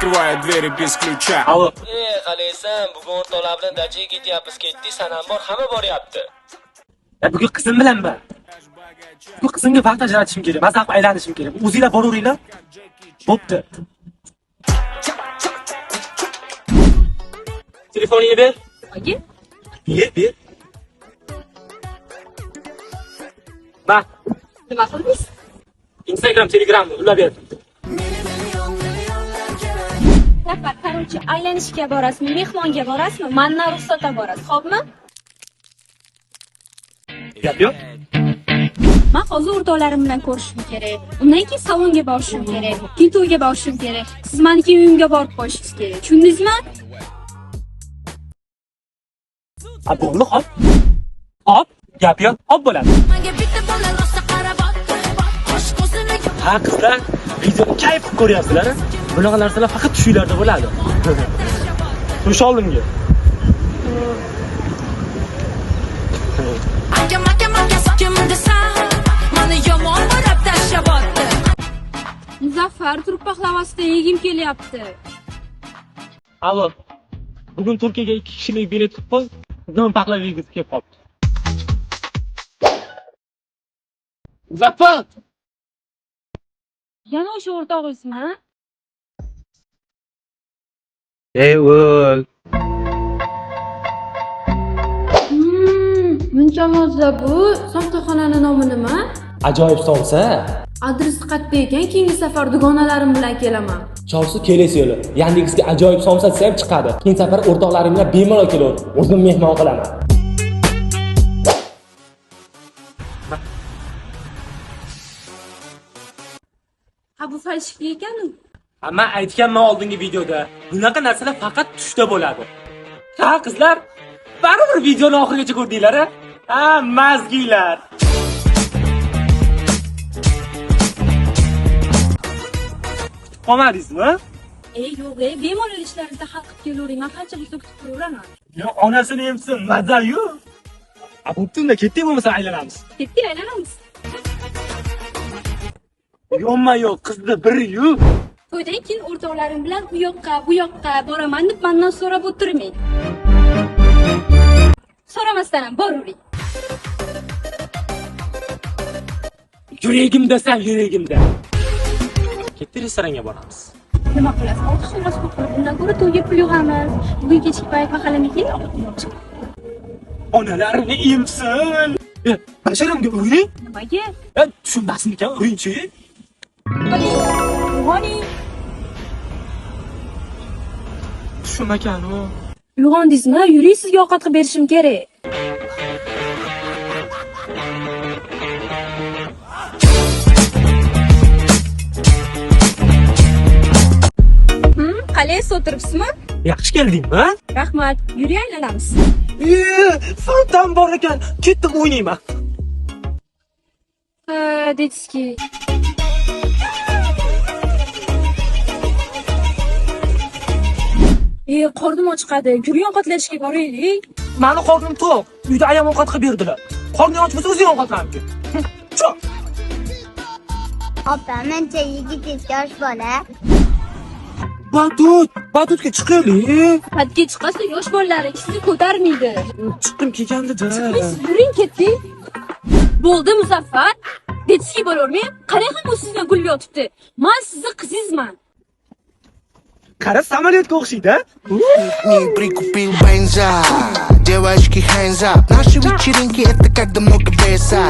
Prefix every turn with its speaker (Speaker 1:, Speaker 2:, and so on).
Speaker 1: открывает двери без ключа.
Speaker 2: Alo.
Speaker 3: Qalaysan, bugun o'rtoqlar bilan dachaga ketyapmiz. Ketdik, sanam bor, hamma boryapti.
Speaker 2: Bugun qizim bilanman. Bu qizimga vaqt ajratishim kerak. Maza qilib aylanishim kerak. O'zingizlar boraveringlar. Bo'pti. Telefoningni ber.
Speaker 4: Aka,
Speaker 2: Ber. Bak,
Speaker 4: nima qildingiz?
Speaker 2: Instagram, Telegram ulab ber.
Speaker 4: Faqat qarorchi aylanishga borasizmi, mehmonga borasizmi? Mendan ruxsatdan borasiz, xo'pmi?
Speaker 2: Gap yo'q.
Speaker 4: Men hozir o'rtoqlarim bilan ko'rishim kerak. Undan keyin salonga borishim kerak. Keyin to'yga borishim kerak. Siz meniki uyimga borib qo'yishingiz kerak. Tushundingizmi?
Speaker 2: Bo'ldi, hop. Hop, gap yo'q. Hop bo'ladi. Ha qizlar, videoni kayf qilib ko'ryapsizlar. Bunaqa narsalar faqat tushinglarda bo'ladi. Tusholdimga.
Speaker 4: Muzaffar turib pahlavasidan yegim kelyapti.
Speaker 2: Alo. Bugun Turkiyaga 2 kishilik bilet tutib qo'y. Non pahlavingiz kelib qoldi. Muzaffar!
Speaker 4: Yana o'sha o'rtog'ingizmi, ha?
Speaker 2: Ey o'l.
Speaker 4: Muncha mozza bu. Somsaxonaning nomi nima?
Speaker 5: Ajoyib somsa.
Speaker 4: Adresi qayerda ekan? Keyingi safar dugonalarim bilan kelaman.
Speaker 5: Chorsu kelesi yo'li. Yandexsga ajoyib somsa desa ham chiqadi. Keyingi safar o'rtoqlarim bilan bemalol kelaver. O'zim mehmon qilaman.
Speaker 4: Ha, bu falshifka ekan-ku.
Speaker 2: Amma aytganman oldingi videoda, bunaqa narsalar faqat tushda bo'ladi. Ha qizlar, baribir videoni oxirigacha ko'rdinglar-a? Ha, mazgiylar. Kutib qolmadingizmi?
Speaker 4: Yo'q, bemalol ishlaringizni hal qilib kelavering. Men qancha bo'lsa kutib turaveraman.
Speaker 2: Yo'q, onasini emsin, mazza-yu. Bo'pti, unda ketdik bo'lmasa aylanamiz.
Speaker 4: Ketdik, aylanamiz.
Speaker 2: Yo'qma yo'q, qizni biri-yu.
Speaker 4: To'ydan keyin o'rtoqlarim bilan u yoqqa, bu yoqqa boraman deb mendan so'rab o'tirmang. So'ramasdan ham boravering.
Speaker 2: Yuragimdasan, yuragimda. Ketdik, restoranga boramiz.
Speaker 4: Nima qilasiz? Ortiq so'rasi ko'p qilib, undan ko'ra to'yga pul yig'amiz. Bugun kechki payt mahallaga keling.
Speaker 2: Onalarini emsin. Basharamga o'ying.
Speaker 4: Nimaga?
Speaker 2: Tushunmasmikan o'yinchi?
Speaker 4: Uyg'oning.
Speaker 2: Tushunmakan u.
Speaker 4: Uyg'ondingizmi? Yuring, sizga ovqat qilib berishim kerak. Qalaysiz, o'tiribsizmi?
Speaker 2: Yaxshi keldingmi?
Speaker 4: Rahmat. Yuring, aylanamiz.
Speaker 2: Fontan bor ekan, ketdim o'ynayman.
Speaker 4: Ha, dedizki. Qornim ochqadi. Yuring, ovqatlanishga boraylik.
Speaker 2: Mani qornim to'q. Uyda ayam ovqat qilib berdilar. Qorning och bo'lsa o'zing ovqatlanib. Cho'q.
Speaker 6: Opa, mencha yigit yosh bola.
Speaker 2: Batutga chiqaylik.
Speaker 4: Patga chiqasa yosh bolalar ikisini ko'tarmaydi.
Speaker 2: Chiqdim kelganda-da.
Speaker 4: Siz yuring, ketdik. Bo'ldi, Muzaffar. Dedizki bo'lavermang. Qarang, ham u sizdan gul yotibdi. Men sizni qizingizman.
Speaker 2: Qara, samolyotga o'xshaydi.
Speaker 7: Не прикупил бенза, девочки hands up. Наши вечеринки это как много веса.